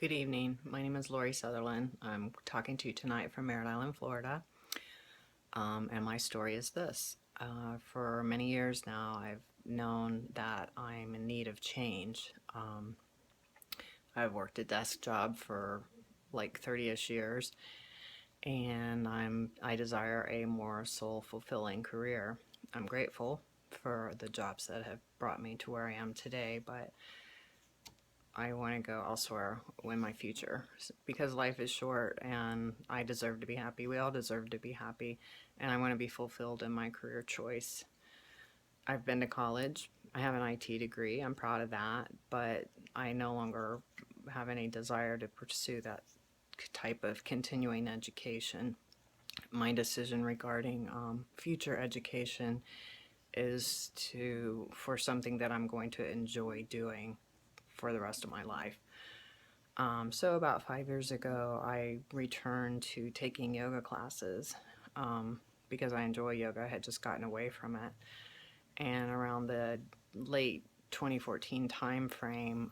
Good evening. My name is Lori Sutherland. I'm talking to you tonight from Merritt Island, Florida. And my story is this. For many years now, I've known that I'm in need of change. I've worked a desk job for like 30-ish years, and I desire a more soul-fulfilling career. I'm grateful for the jobs that have brought me to where I am today, but I want to go elsewhere in my future because life is short and I deserve to be happy. We all deserve to be happy, and I want to be fulfilled in my career choice. I've been to college. I have an IT degree. I'm proud of that, but I no longer have any desire to pursue that type of continuing education. My decision regarding future education is for something that I'm going to enjoy doing for the rest of my life. So about 5 years ago, I returned to taking yoga classes because I enjoy yoga. I had just gotten away from it. And around the late 2014 time frame,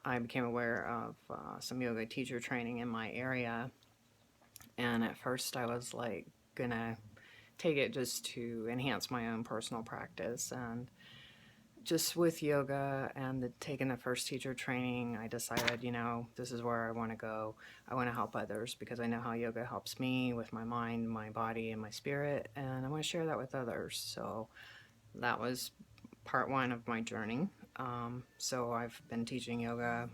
I became aware of some yoga teacher training in my area. And at first I was like gonna take it just to enhance my own personal practice. And just with yoga and taking the first teacher training, I decided, this is where I want to go. I want to help others because I know how yoga helps me with my mind, my body, and my spirit, and I want to share that with others. So that was part one of my journey. So I've been teaching yoga,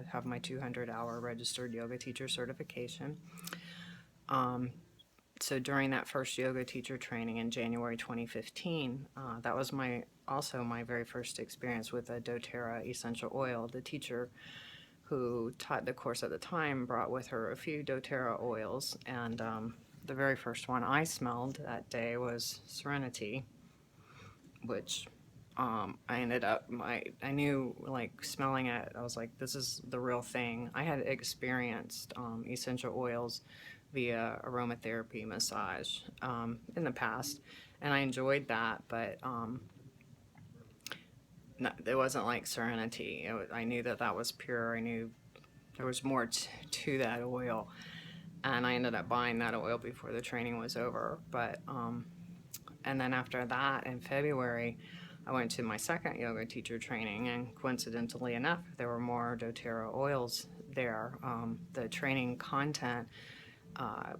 have my 200-hour registered yoga teacher certification. So during that first yoga teacher training in January 2015, that was also my very first experience with a doTERRA essential oil. The teacher who taught the course at the time brought with her a few doTERRA oils, and the very first one I smelled that day was Serenity, which I knew, like, smelling it, I was like, this is the real thing. I had experienced essential oils via aromatherapy massage in the past, and I enjoyed that, but it wasn't like Serenity. I knew that was pure. I knew there was more to that oil, and I ended up buying that oil before the training was over. But and then after that, in February, I went to my second yoga teacher training, and coincidentally enough, there were more doTERRA oils there. The training content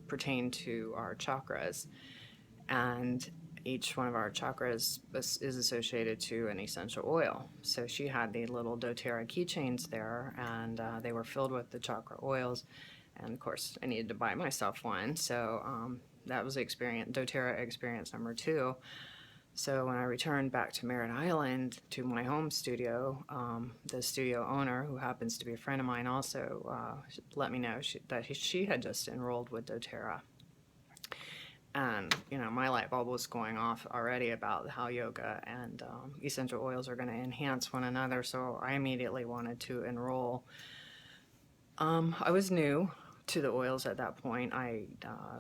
pertained to our chakras, and each one of our chakras is associated to an essential oil. So she had the little doTERRA keychains there, and they were filled with the chakra oils. And of course, I needed to buy myself one. So that was doTERRA experience number 2. So when I returned back to Merritt Island to my home studio, the studio owner, who happens to be a friend of mine also, let me know that she had just enrolled with doTERRA. And, my light bulb was going off already about how yoga and essential oils are going to enhance one another, so I immediately wanted to enroll. I was new to the oils at that point. I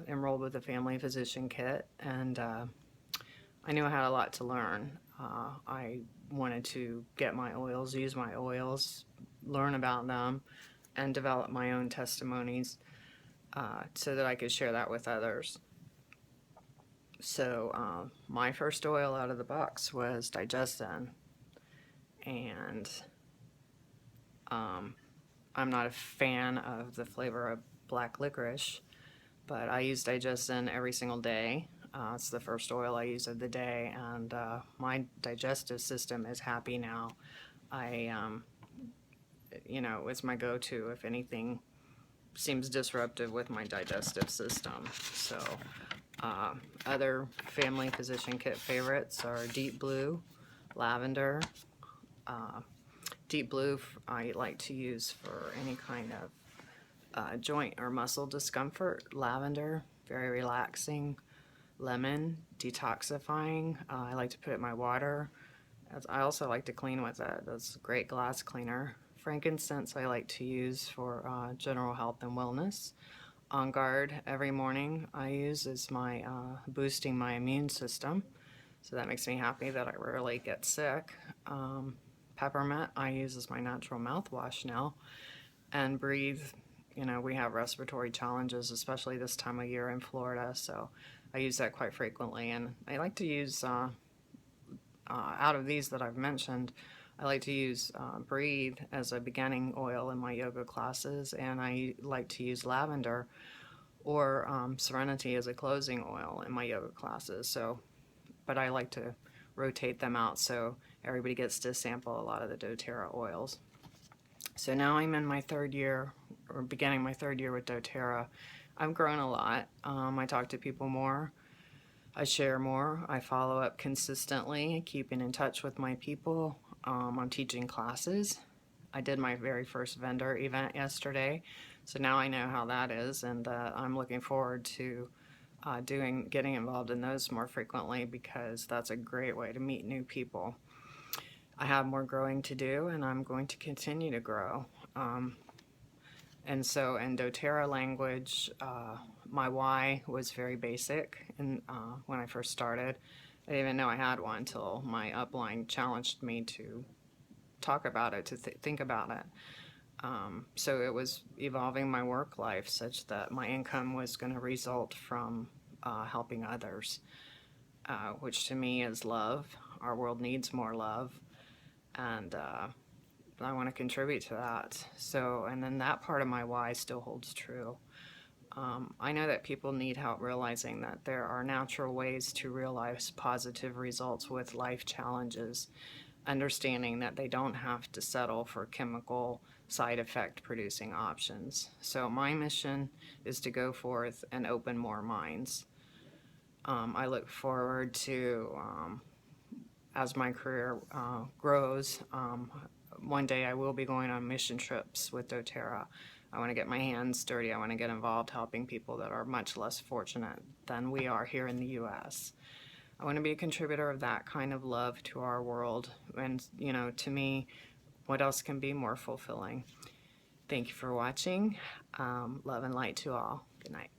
enrolled with a family physician kit, and I knew I had a lot to learn. I wanted to get my oils, use my oils, learn about them, and develop my own testimonies so that I could share that with others. So my first oil out of the box was Digestin, and I'm not a fan of the flavor of black licorice, but I use Digestin every single day. It's the first oil I use of the day, and my digestive system is happy now. It's my go-to if anything seems disruptive with my digestive system. So other family physician kit favorites are Deep Blue, Lavender. Deep Blue I like to use for any kind of joint or muscle discomfort. Lavender, very relaxing. Lemon, detoxifying. I like to put it in my water. I also like to clean with it. That's a great glass cleaner. Frankincense I like to use for general health and wellness. On Guard every morning I use is my boosting my immune system, so that makes me happy that I rarely get sick. Peppermint I use as my natural mouthwash now. And Breathe, you know, we have respiratory challenges, especially this time of year in Florida, so I use that quite frequently. And I like to use, out of these that I've mentioned, I like to use Breathe as a beginning oil in my yoga classes, and I like to use lavender or Serenity as a closing oil in my yoga classes. So, but I like to rotate them out so everybody gets to sample a lot of the doTERRA oils. So now I'm in my third year, or beginning my third year with doTERRA. I've grown a lot. I talk to people more. I share more. I follow up consistently, keeping in touch with my people. I'm teaching classes. I did my very first vendor event yesterday, so now I know how that is, and I'm looking forward to getting involved in those more frequently, because that's a great way to meet new people. I have more growing to do, and I'm going to continue to grow. And so in doTERRA language, my why was very basic. And when I first started, I didn't even know I had one until my upline challenged me to talk about it, to think about it. So it was evolving my work life such that my income was going to result from helping others, which to me is love. Our world needs more love, and I want to contribute to that. So, and then that part of my why still holds true. I know that people need help realizing that there are natural ways to realize positive results with life challenges, understanding that they don't have to settle for chemical side effect producing options. So my mission is to go forth and open more minds. I look forward to, as my career grows, one day I will be going on mission trips with doTERRA. I want to get my hands dirty. I want to get involved helping people that are much less fortunate than we are here in the U.S. I want to be a contributor of that kind of love to our world. And, you know, to me, what else can be more fulfilling? Thank you for watching. Love and light to all. Good night.